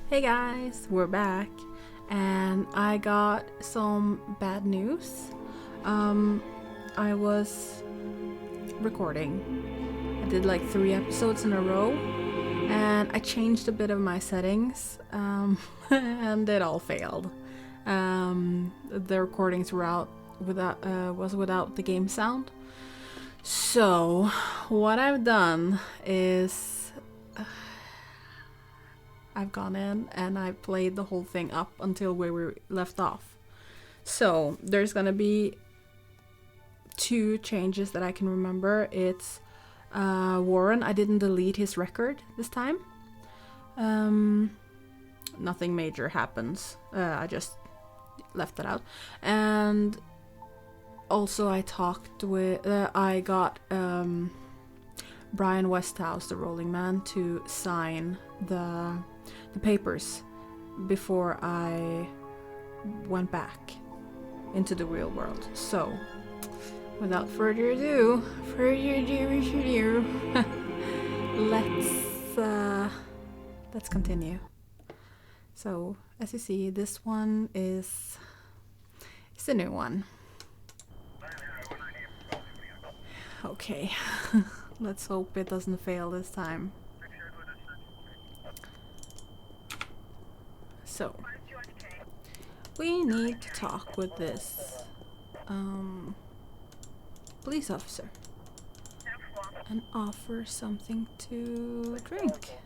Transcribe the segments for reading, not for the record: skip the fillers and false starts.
Hey guys, we're back, and I got some bad news. I was recording. I did like 3 episodes in a row, and I changed a bit of my settings, and it all failed. The recordings were out without the game sound. So, what I've done is I've gone in and I played the whole thing up until where we left off. So there's gonna be 2 changes that I can remember. It's Warren. I didn't delete his record this time. Nothing major happens. I just left it out. And also I talked with, I got Brian Westhouse, the Rolling Man, to sign the papers before I went back into the real world. So, without further ado, let's continue. So, as you see, this one is the new one. Okay, let's hope it doesn't fail this time. So, we need to talk with this police officer and offer something to drink.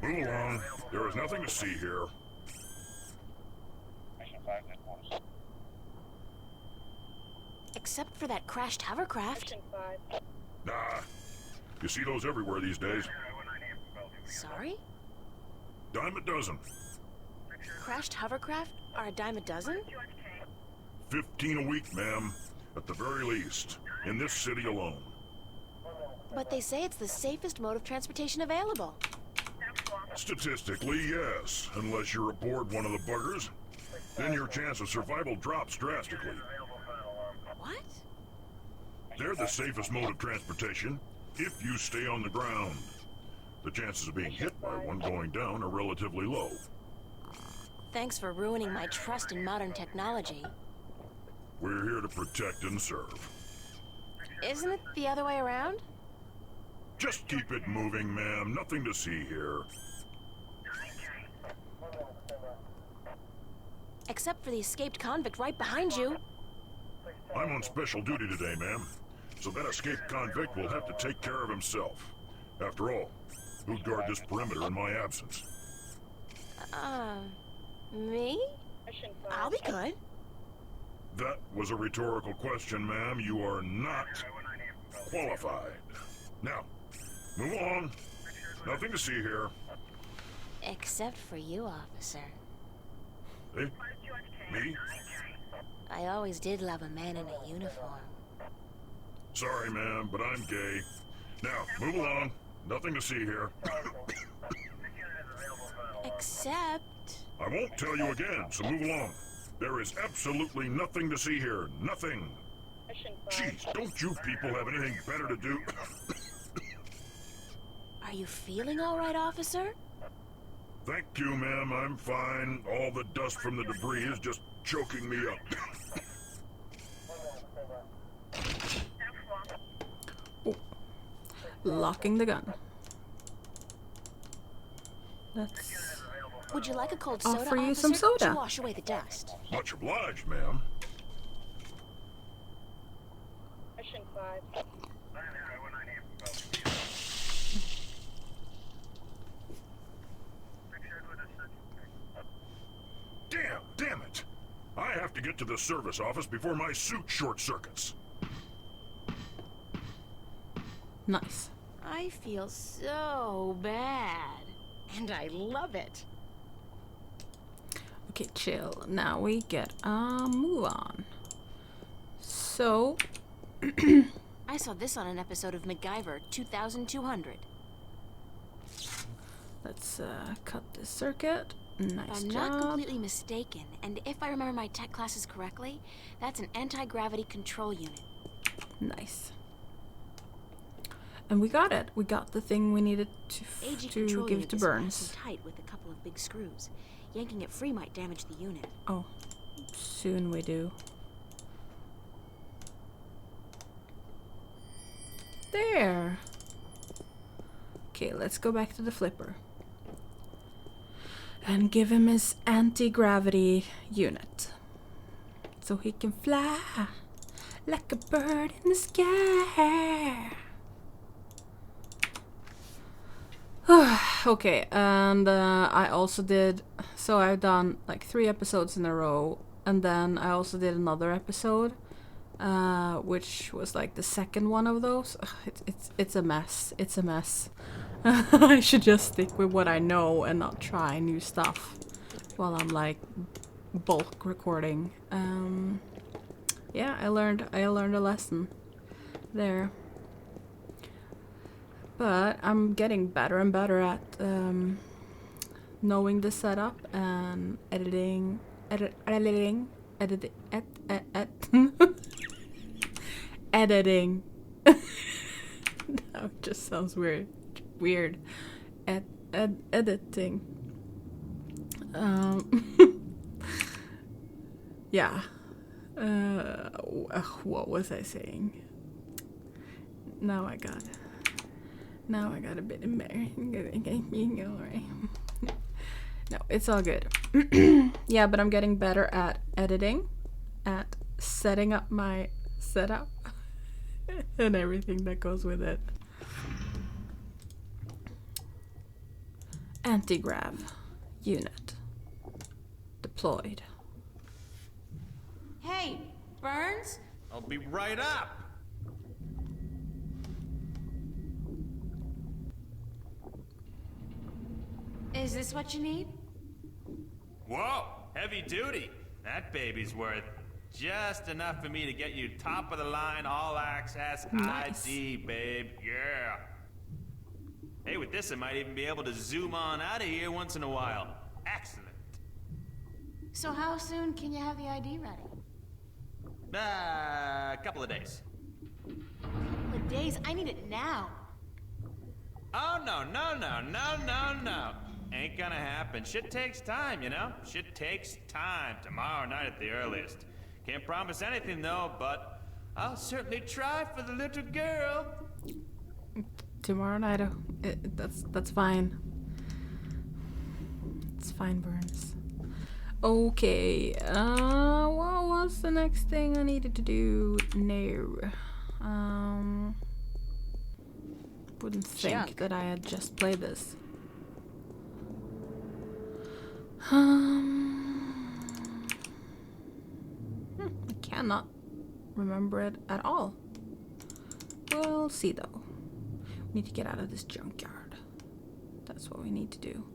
Move along. There is nothing to see here. Except for that crashed hovercraft. Nah. You see those everywhere these days. Sorry? Dime a dozen. Crashed hovercraft are a dime a dozen? 15 a week, ma'am. At the very least. In this city alone. But they say it's the safest mode of transportation available. Statistically, yes. Unless you're aboard one of the buggers. Then your chance of survival drops drastically. What? They're the safest mode of transportation if you stay on the ground. The chances of being hit by one going down are relatively low. Thanks for ruining my trust in modern technology. We're here to protect and serve. Isn't it the other way around? Just keep it moving, ma'am. Nothing to see here. Except for the escaped convict right behind you. I'm on special duty today, ma'am. So that escaped convict will have to take care of himself. After all, who'd guard this perimeter in my absence? Me? I'll be good. That was a rhetorical question, ma'am. You are not qualified. Now, move along. Nothing to see here. Except for you, officer. Eh? Me? I always did love a man in a uniform. Sorry, ma'am, but I'm gay. Now, move along. Nothing to see here. Except... I won't tell you again, so move along. There is absolutely nothing to see here. Nothing. Jeez, don't you people have anything better to do? Are you feeling all right, officer? Thank you, ma'am. I'm fine. All the dust from the debris is just choking me up. Oh. Locking the gun. Let's Would you like a cold soda, offer you officer, some soda. to wash away the dust? Much obliged, ma'am. Mission 5. Damn it! I have to get to the service office before my suit short circuits. nice. I feel so bad. And I love it. Okay, chill. Now we get move on. So, I saw this on an episode of MacGyver 2200. let's cut this circuit. Nice If I'm job. not completely mistaken, and if I remember my tech classes correctly, that's an anti-gravity control unit. Nice. And we got it. We got the thing we needed AG to control give unit to is Burns. fastened tight with a couple of big screws. Yanking it free might damage the unit. Oh, soon we do. There. Okay, let's go back to the flipper. And give him his anti-gravity unit. So he can fly like a bird in the sky. Okay, and I also did, so I've done like 3 episodes in a row, and then I also did another episode, which was like the second one of those. It's a mess. It's a mess. I should just stick with what I know and not try new stuff while I'm like bulk recording. Yeah, I learned a lesson there. But I'm getting better and better at knowing the setup and editing. Editing. That just sounds weird. Editing. Yeah. What was I saying? Now I got a bit embarrassed. No, it's all good. Yeah, but I'm getting better at editing, at setting up my setup, and everything that goes with it. Anti-grav unit deployed. Hey, Burns? I'll be right up. Is this what you need? Whoa, heavy duty. That baby's worth just enough for me to get you top of the line, all access Nice. ID, babe. Yeah. Hey, with this, I might even be able to zoom on out of here once in a while. Excellent. So how soon can you have the ID ready? A couple of days. Couple of days? I need it now. Oh, no. Ain't gonna happen. Shit takes time, you know? Shit takes time. Tomorrow night at the earliest. Can't promise anything, though, but I'll certainly try for the little girl. Tomorrow night, that's fine. It's fine, Burns. Okay, what was the next thing I needed to do? No. Wouldn't think that I had just played this. I cannot remember it at all. We'll see though. We need to get out of this junkyard. That's what we need to do.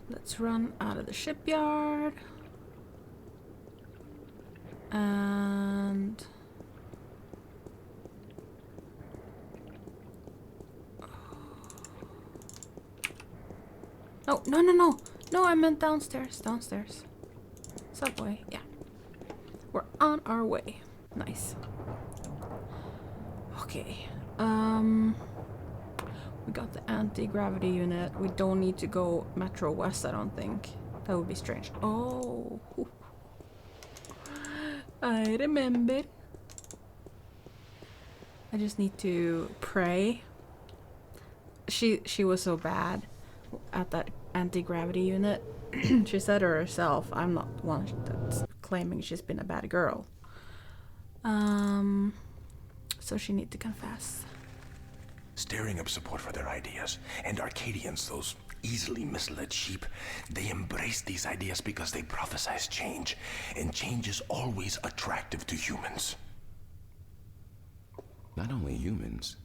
Let's run out of the shipyard. And oh, no, I meant downstairs. Subway, yeah. We're on our way. Nice. Okay. We got the anti-gravity unit. We don't need to go Metro West, I don't think. That would be strange. Oh. I remember. I just need to pray. She was so bad at that anti-gravity unit. She said it herself. I'm not the one that's claiming she's been a bad girl. So she need to confess. Stirring up support for their ideas. And Arcadians, those easily misled sheep, they embrace these ideas because they prophesize change. And change is always attractive to humans. Not only humans,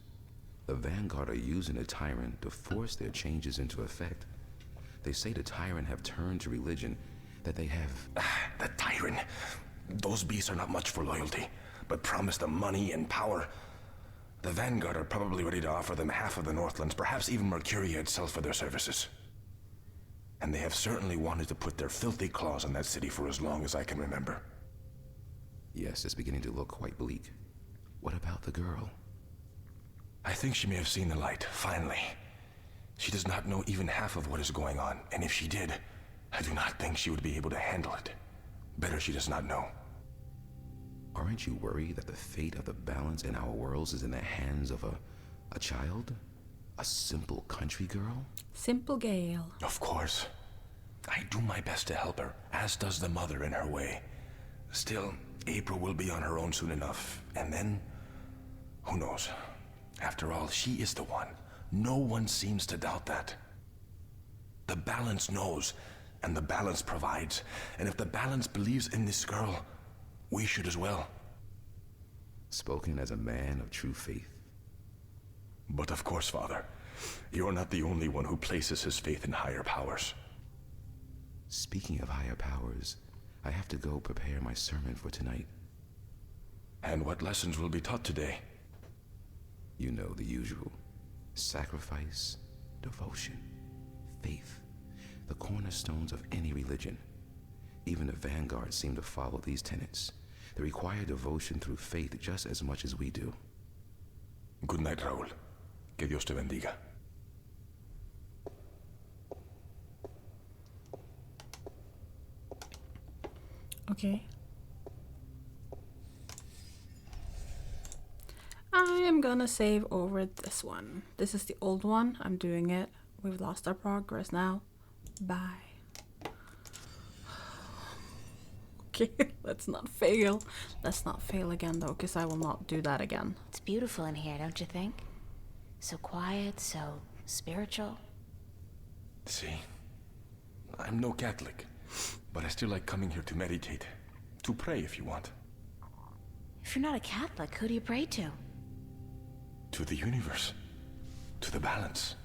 the Vanguard are using the Tyrant to force their changes into effect. They say the Tyrant have turned to religion, that they have... The Tyrant. Those beasts are not much for loyalty, but promise them money and power. The Vanguard are probably ready to offer them half of the Northlands, perhaps even Mercuria itself for their services. And they have certainly wanted to put their filthy claws on that city for as long as I can remember. Yes, it's beginning to look quite bleak. What about the girl? I think she may have seen the light, finally. She does not know even half of what is going on, and if she did, I do not think she would be able to handle it. Better she does not know. Aren't you worried that the fate of the balance in our worlds is in the hands of a child? A simple country girl? Simple Gale. Of course. I do my best to help her, as does the mother in her way. Still, April will be on her own soon enough, and then, who knows? After all, she is the one. No one seems to doubt that. The balance knows, and the balance provides. And if the balance believes in this girl, we should as well. Spoken as a man of true faith. But of course, Father, you're not the only one who places his faith in higher powers. Speaking of higher powers, I have to go prepare my sermon for tonight. And what lessons will be taught today? You know the usual. Sacrifice, devotion, faith, the cornerstones of any religion. Even the Vanguard seem to follow these tenets. They require devotion through faith just as much as we do. Good night, Raúl. Que Dios te bendiga. Okay. I am gonna save over this one. This is the old one. I'm doing it. We've lost our progress now. Bye. Okay, let's not fail. Let's not fail again though, because I will not do that again. It's beautiful in here, don't you think? So quiet, so spiritual. See, I'm no Catholic, but I still like coming here to meditate. To pray if you want. If you're not a Catholic, who do you pray to? To the universe. To the balance.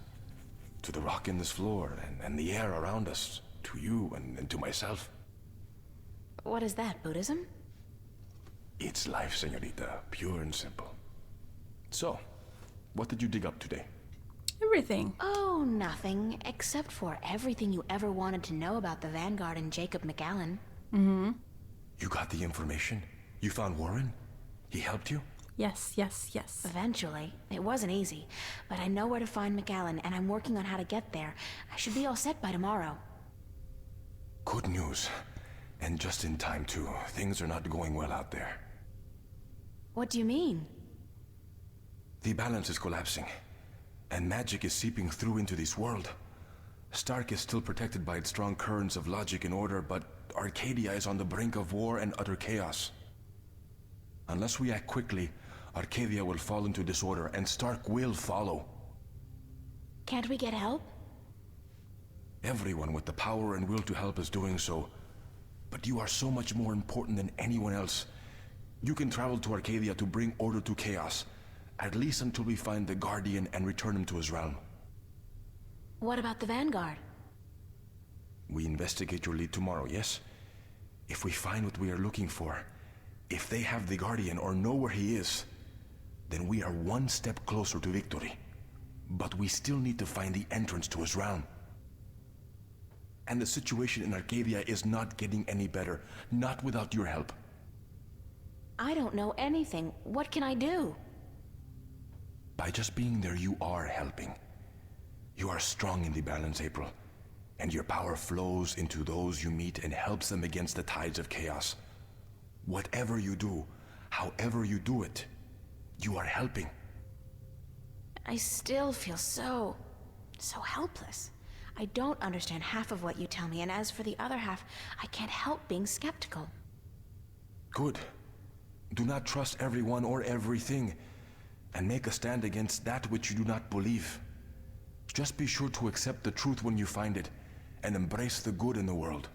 To the rock in this floor and the air around us. To you and to myself. What is that, Buddhism? It's life, señorita. Pure and simple. So, what did you dig up today? Everything. Oh, nothing. Except for everything you ever wanted to know about the Vanguard and Jacob McAllen. Mm-hmm. You got the information? You found Warren? He helped you? Yes, yes, yes. Eventually. It wasn't easy. But I know where to find McAllen, and I'm working on how to get there. I should be all set by tomorrow. Good news. And just in time, too. Things are not going well out there. What do you mean? The balance is collapsing. And magic is seeping through into this world. Stark is still protected by its strong currents of logic and order, but Arcadia is on the brink of war and utter chaos. Unless we act quickly, Arcadia will fall into disorder, and Stark will follow. Can't we get help? Everyone with the power and will to help is doing so. But you are so much more important than anyone else. You can travel to Arcadia to bring order to chaos, at least until we find the Guardian and return him to his realm. What about the Vanguard? We investigate your lead tomorrow, yes? If we find what we are looking for, if they have the Guardian or know where he is, then we are one step closer to victory. But we still need to find the entrance to his realm. And the situation in Arcadia is not getting any better, not without your help. I don't know anything. What can I do? By just being there, you are helping. You are strong in the balance, April, and your power flows into those you meet and helps them against the tides of chaos. Whatever you do, however you do it, you are helping. I still feel so helpless. I don't understand half of what you tell me, and as for the other half, I can't help being skeptical. Good. Do not trust everyone or everything, and make a stand against that which you do not believe. Just be sure to accept the truth when you find it, and embrace the good in the world.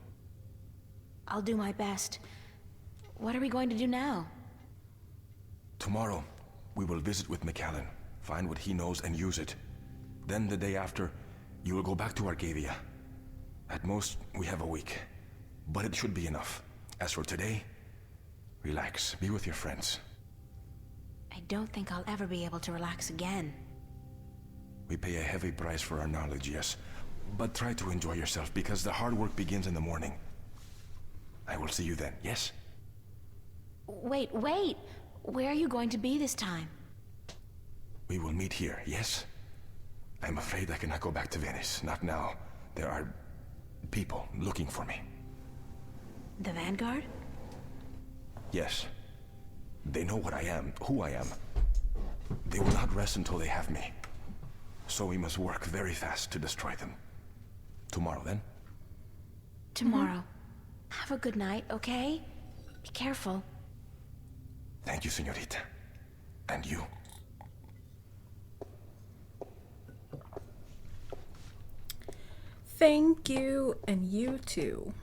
I'll do my best. What are we going to do now? Tomorrow, we will visit with McAllen, find what he knows and use it. Then the day after, you will go back to Arcadia. At most, we have a week, but it should be enough. As for today, relax, be with your friends. I don't think I'll ever be able to relax again. We pay a heavy price for our knowledge, yes, But try to enjoy yourself, because the hard work begins in the morning. I will see you then, yes? Wait, wait! Where are you going to be this time? We will meet here, yes? I'm afraid I cannot go back to Venice. Not now. There are people looking for me. The Vanguard? Yes. They know what I am, who I am. They will not rest until they have me. So we must work very fast to destroy them. Tomorrow, then? Tomorrow. Have a good night, okay? Be careful. Thank you, señorita. And you. Thank you, and you too.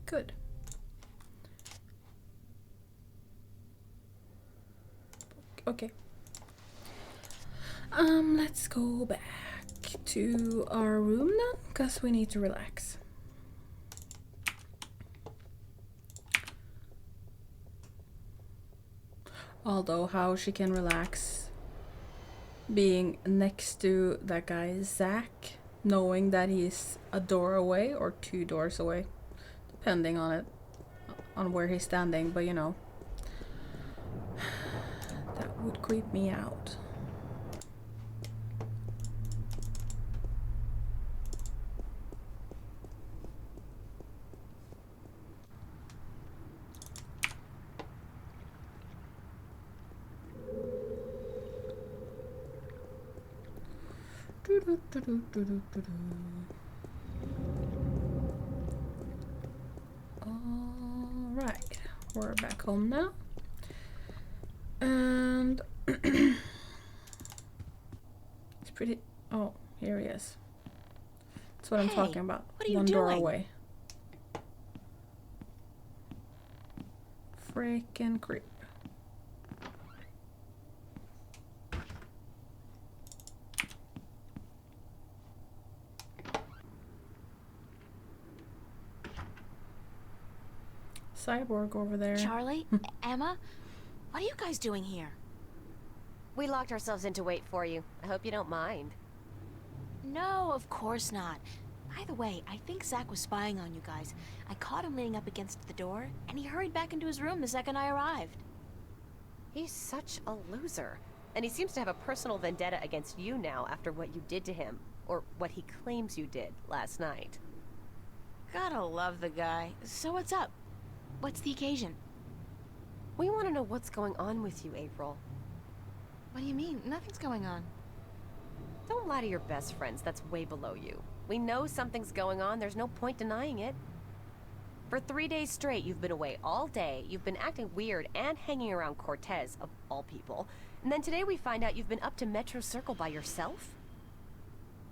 Good. Okay. Let's go back to our room then, because we need to relax. Although how she can relax being next to that guy Zach, knowing that he's a door away or 2 doors away, depending on where he's standing, but you know, that would creep me out. Alright, we're back home now. And it's pretty... Oh, here he is. That's what I'm talking about. What are you 1 door doing? away. Freaking creep. Cyborg over there. Charlie? Emma? What are you guys doing here? We locked ourselves in to wait for you. I hope you don't mind. No, of course not. By the way, I think Zach was spying on you guys. I caught him leaning up against the door, and he hurried back into his room the second I arrived. He's such a loser. And he seems to have a personal vendetta against you now after what you did to him. Or what he claims you did last night. Gotta love the guy. So what's up? What's the occasion? We want to know what's going on with you, April. What do you mean? Nothing's going on. Don't lie to your best friends. That's way below you. We know something's going on. There's no point denying it. For 3 days straight, you've been away all day. You've been acting weird and hanging around Cortez, of all people. And then today we find out you've been up to Metro Circle by yourself?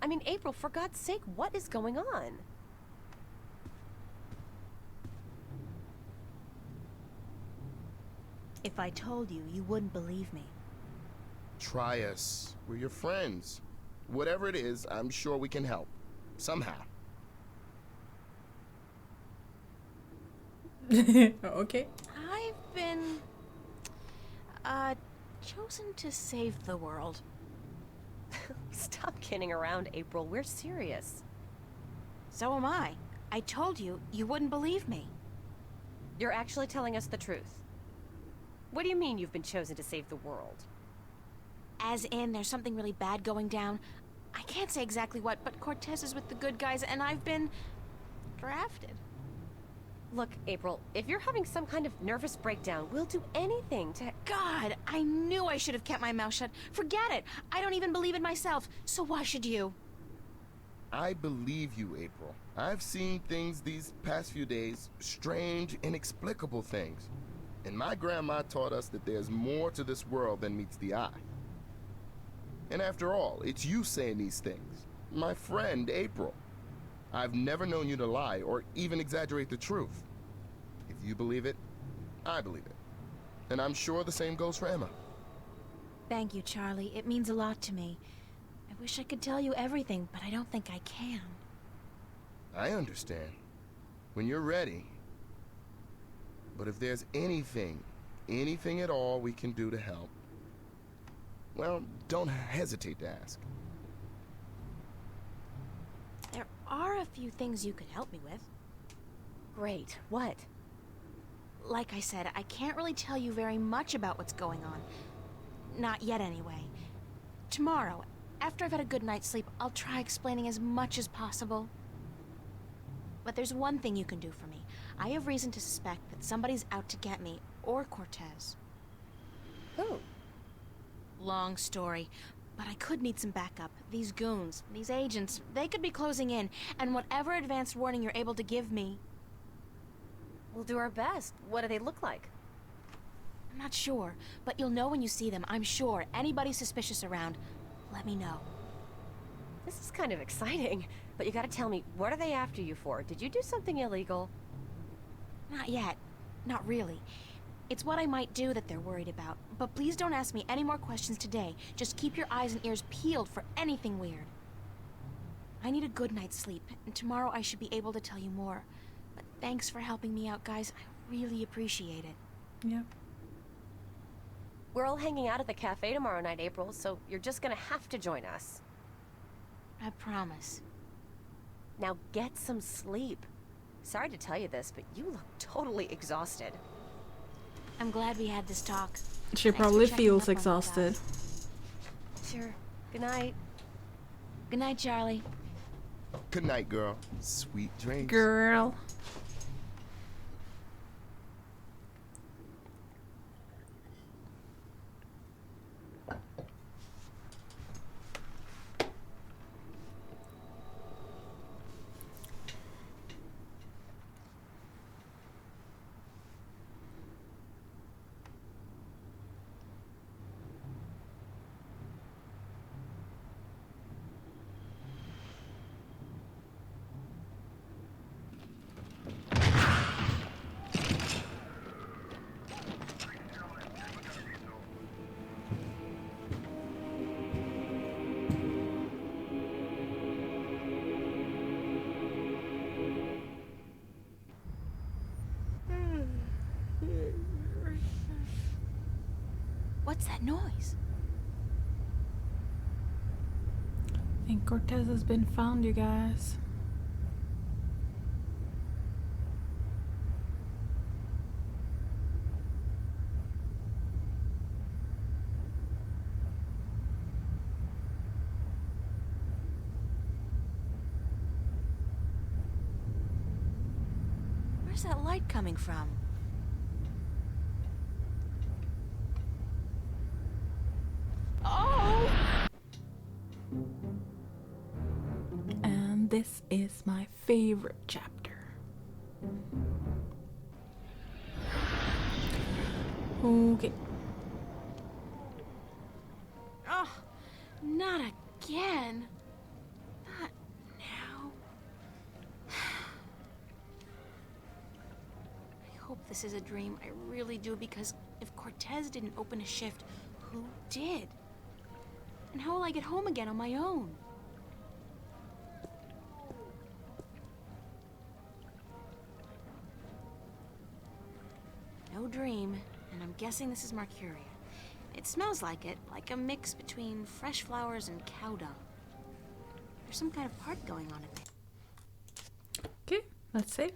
I mean, April, for God's sake, what is going on? If I told you, you wouldn't believe me. Try us. We're your friends. Whatever it is, I'm sure we can help. Somehow. Okay. I've been... chosen to save the world. Stop kidding around, April. We're serious. So am I. I told you, you wouldn't believe me. You're actually telling us the truth. What do you mean you've been chosen to save the world? As in, there's something really bad going down. I can't say exactly what, but Cortez is with the good guys, and I've been... drafted. Look, April, if you're having some kind of nervous breakdown, we'll do anything to... God, I knew I should have kept my mouth shut. Forget it. I don't even believe it myself, so why should you? I believe you, April. I've seen things these past few days, strange, inexplicable things. And my grandma taught us that there's more to this world than meets the eye. And after all, it's you saying these things. My friend, April. I've never known you to lie or even exaggerate the truth. If you believe it, I believe it. And I'm sure the same goes for Emma. Thank you, Charlie. It means a lot to me. I wish I could tell you everything, but I don't think I can. I understand. When you're ready. But if there's anything at all we can do to help, well, don't hesitate to ask. There are a few things you could help me with. Great. What? Like I said, I can't really tell you very much about what's going on. Not yet, anyway. Tomorrow, after I've had a good night's sleep, I'll try explaining as much as possible. But there's one thing you can do for me. I have reason to suspect that somebody's out to get me, or Cortez. Who? Long story, but I could need some backup. These goons, these agents, they could be closing in, and whatever advanced warning you're able to give me... We'll do our best. What do they look like? I'm not sure, but you'll know when you see them, I'm sure. Anybody suspicious around, let me know. This is kind of exciting, but you gotta tell me, what are they after you for? Did you do something illegal? Not yet. Not really. It's what I might do that they're worried about. But please don't ask me any more questions today. Just keep your eyes and ears peeled for anything weird. I need a good night's sleep, and tomorrow I should be able to tell you more. But thanks for helping me out, guys. I really appreciate it. Yep. We're all hanging out at the cafe tomorrow night, April, so you're just gonna have to join us. I promise. Now get some sleep. Sorry to tell you this, but you look totally exhausted. I'm glad we had this talk. She Thanks for probably checking feels up on me, exhausted. guys. Sure. Good night. Good night, Charlie. Good night, girl. Sweet dreams. Girl. What's that noise? I think Cortez has been found, you guys. Where's that light coming from? Oh! And this is my favorite chapter. Okay. Oh, not again. Not now. I hope this is a dream. I really do, because if Cortez didn't open a shift, who did? And how will I get home again on my own? No dream, and I'm guessing this is Marcuria. It smells like it, like a mix between fresh flowers and cow dung. There's some kind of party going on in there. Okay, let's see.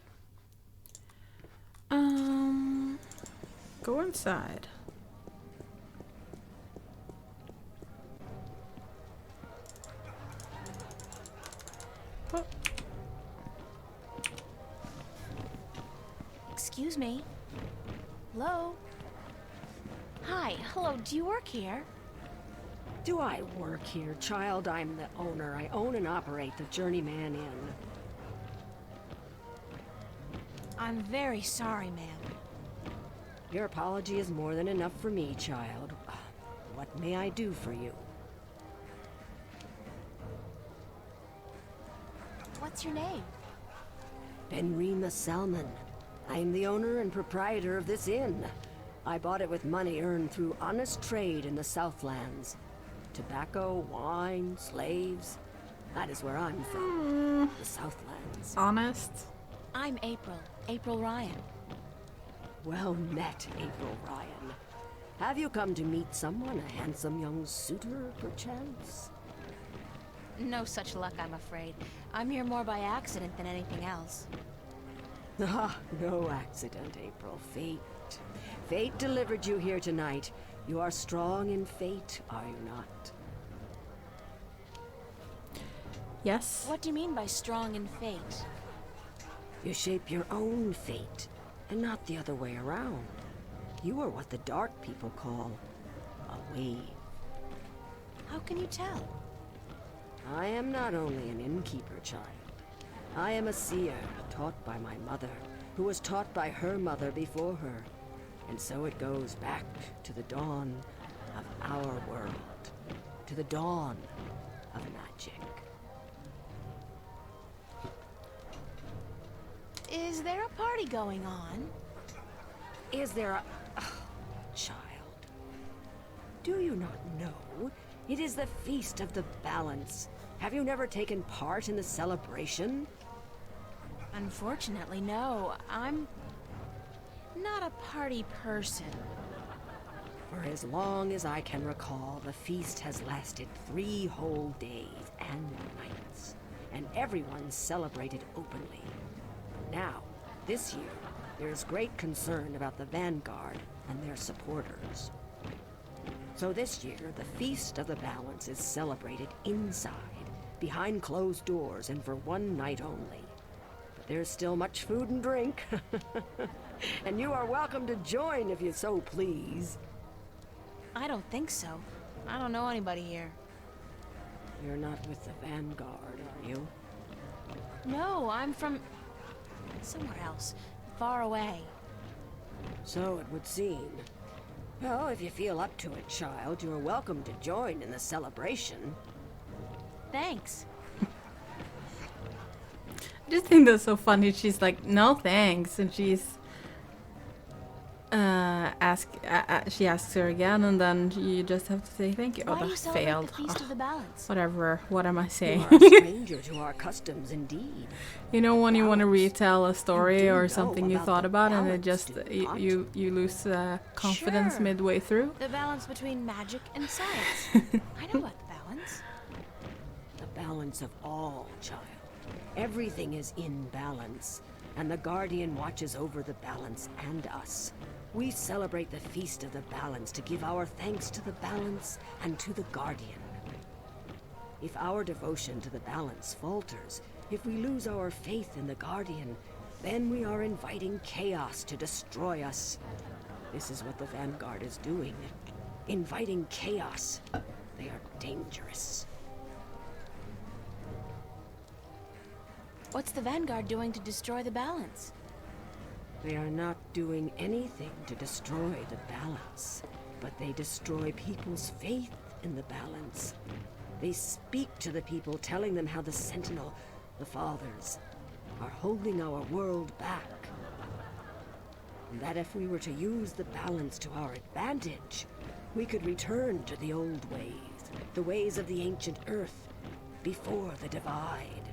Go inside. Oh. Excuse me. Hello? Hi, hello, do you work here? Do I work here, child? I'm the owner. I own and operate the Journeyman Inn. I'm very sorry, ma'am. Your apology is more than enough for me, child. What may I do for you? What's your name? Benrima Salmon. I'm the owner and proprietor of this inn. I bought it with money earned through honest trade in the Southlands. Tobacco, wine, slaves. That is where I'm from. The Southlands. Honest. I'm April. April Ryan. Well met, April Ryan. Have you come to meet someone, a handsome young suitor, perchance? No such luck, I'm afraid. I'm here more by accident than anything else. Ah, no accident, April. Fate. Fate delivered you here tonight. You are strong in fate, are you not? Yes. What do you mean by strong in fate? You shape your own fate, and not the other way around. You are what the dark people call a wave. How can you tell? I am not only an innkeeper, child. I am a seer, taught by my mother, who was taught by her mother before her. And so it goes back to the dawn of our world, to the dawn of magic. Is there a party going on? Is there a... Oh, child. Do you not know? It is the Feast of the Balance. Have you never taken part in the celebration? Unfortunately, no. I'm not a party person. For as long as I can recall, the feast has lasted 3 whole days and nights, and everyone celebrated openly. Now, this year, there is great concern about the Vanguard and their supporters. So this year, the Feast of the Balance is celebrated inside, behind closed doors, and for 1 night only. But there's still much food and drink. And you are welcome to join if you so please. I don't think so. I don't know anybody here. You're not with the Vanguard, are you? No, I'm from somewhere else, far away. So it would seem. Well, if you feel up to it, child, you're welcome to join in the celebration. Thanks. I just think that's so funny. She's like, no thanks, and she's she asks her again, and then you just have to say thank you. Why Oh, do you that celebrate failed. the Feast of the Balance? Whatever. What am I saying? You are a stranger to our customs, indeed. You know when you want to retell a You story do or know something you about thought the about, and it balance, just do you not? you lose confidence Sure. midway through. The balance between magic and science. I know about the balance. The balance of all, child. Everything is in balance, and the Guardian watches over the balance and us. We celebrate the Feast of the Balance to give our thanks to the balance and to the Guardian. If our devotion to the balance falters, if we lose our faith in the Guardian, then we are inviting chaos to destroy us. This is what the Vanguard is doing. Inviting chaos. They are dangerous. What's the Vanguard doing to destroy the balance? They are not doing anything to destroy the balance, but they destroy people's faith in the balance. They speak to the people, telling them how the Sentinel, the Fathers, are holding our world back. And that if we were to use the balance to our advantage, we could return to the old ways, the ways of the ancient Earth, before the divide.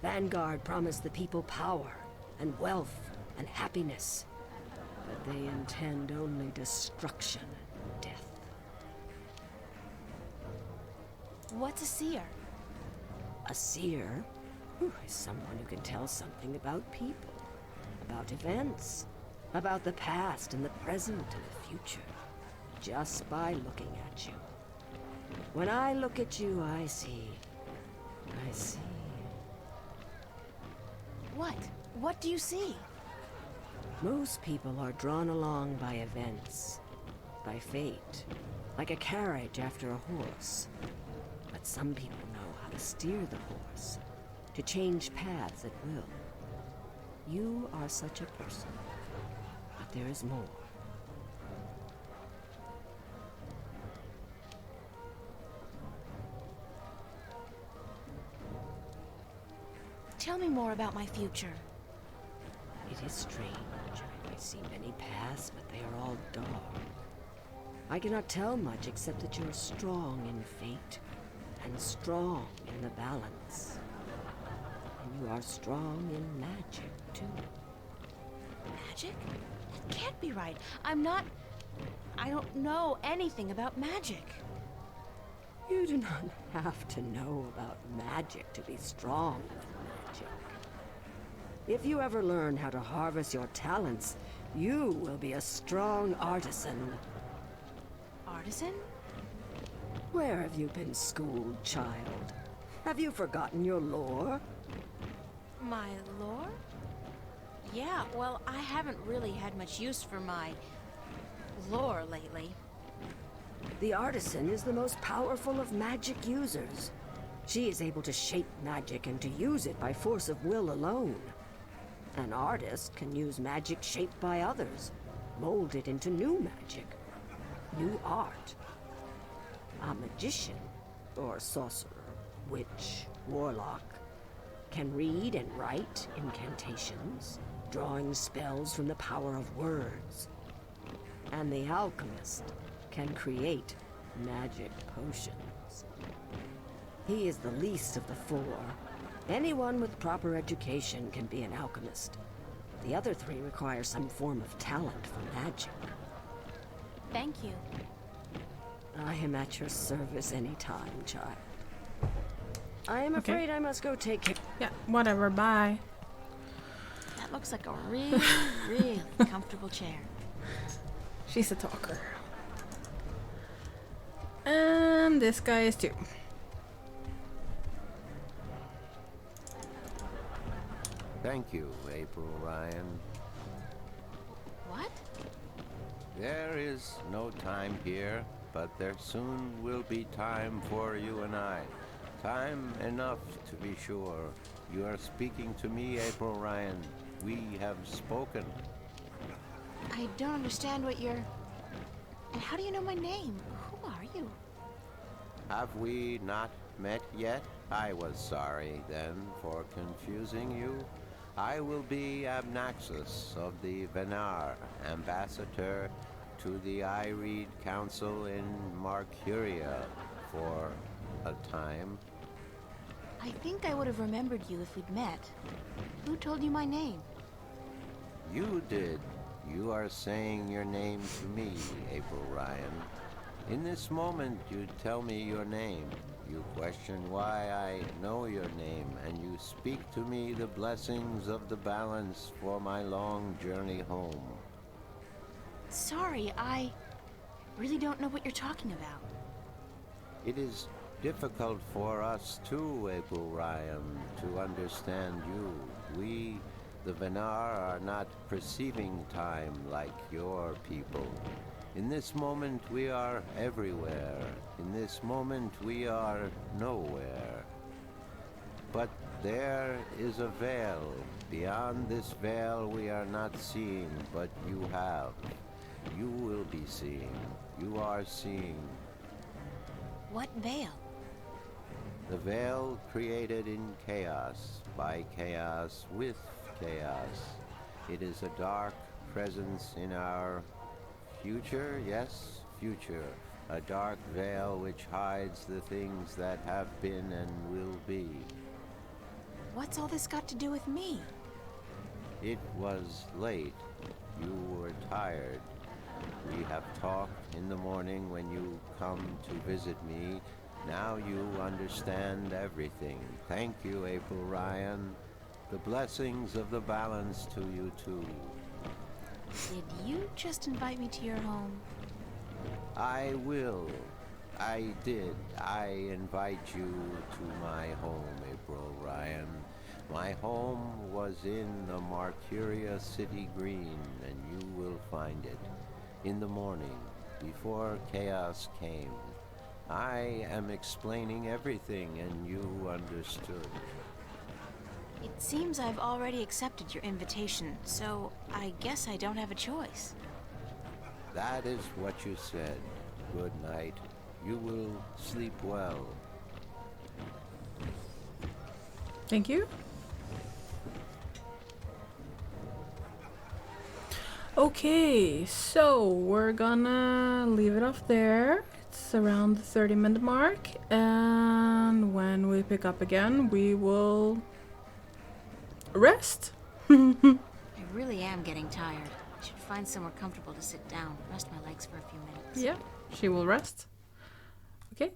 Vanguard promised the people power and wealth and happiness, but they intend only destruction and death. What's a seer? A seer is someone who can tell something about people, about events, about the past and the present and the future, just by looking at you. When I look at you, I see. What? What do you see? Most people are drawn along by events, by fate, like a carriage after a horse. But some people know how to steer the horse, to change paths at will. You are such a person, but there is more. Tell me more about my future. It is strange. I see many paths, but they are all dark. I cannot tell much except that you're strong in fate, and strong in the balance. And you are strong in magic, too. Magic? That can't be right. I don't know anything about magic. You do not have to know about magic to be strong with magic. If you ever learn how to harvest your talents, you will be a strong artisan. Artisan? Where have you been schooled, child? Have you forgotten your lore? My lore? Yeah, well, I haven't really had much use for my lore lately. The artisan is the most powerful of magic users. She is able to shape magic and to use it by force of will alone. An artist can use magic shaped by others, mold it into new magic, new art. A magician, or sorcerer, witch, warlock, can read and write incantations, drawing spells from the power of words. And the alchemist can create magic potions. He is the least of the four. Anyone with proper education can be an alchemist. The other three require some form of talent for magic. Thank you. I am at your service anytime, child. I am afraid I must go take care. Yeah, whatever, bye. That looks like a really, really comfortable chair. She's a talker. And this guy is too. Thank you, April Ryan. What? There is no time here, but there soon will be time for you and I. Time enough to be sure. You are speaking to me, April Ryan. We have spoken. I don't understand what you're... And how do you know my name? Who are you? Have we not met yet? I was sorry, then, for confusing you. I will be Abnaxus of the Venar, ambassador to the Ireed Council in Marcuria for a time. I think I would have remembered you if we'd met. Who told you my name? You did. You are saying your name to me, April Ryan. In this moment, you tell me your name. You question why I know your name, and you speak to me the blessings of the balance for my long journey home. Sorry, I really don't know what you're talking about. It is difficult for us too, April Ryan, to understand you. We, the Venar, are not perceiving time like your people. In this moment we are everywhere. In this moment we are nowhere. But there is a veil. Beyond this veil we are not seeing, but you have. You will be seeing. You are seeing. What veil? The veil created in chaos, by chaos, with chaos. It is a dark presence in our future, yes, future. A dark veil which hides the things that have been and will be. What's all this got to do with me? It was late. You were tired. We have talked in the morning when you come to visit me. Now you understand everything. Thank you, April Ryan. The blessings of the balance to you too. Did you just invite me to your home? I will. I did. I invite you to my home, April Ryan. My home was in the Marcuria City Green, and you will find it. In the morning, before chaos came. I am explaining everything, and you understood. It seems I've already accepted your invitation, so I guess I don't have a choice. That is what you said. Good night. You will sleep well. Thank you. Okay, so we're gonna leave it off there. It's around the 30-minute mark, and when we pick up again, we will rest. I really am getting tired. I should find somewhere comfortable to sit down, rest my legs for a few minutes. Yeah, she will rest. Okay,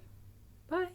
Bye.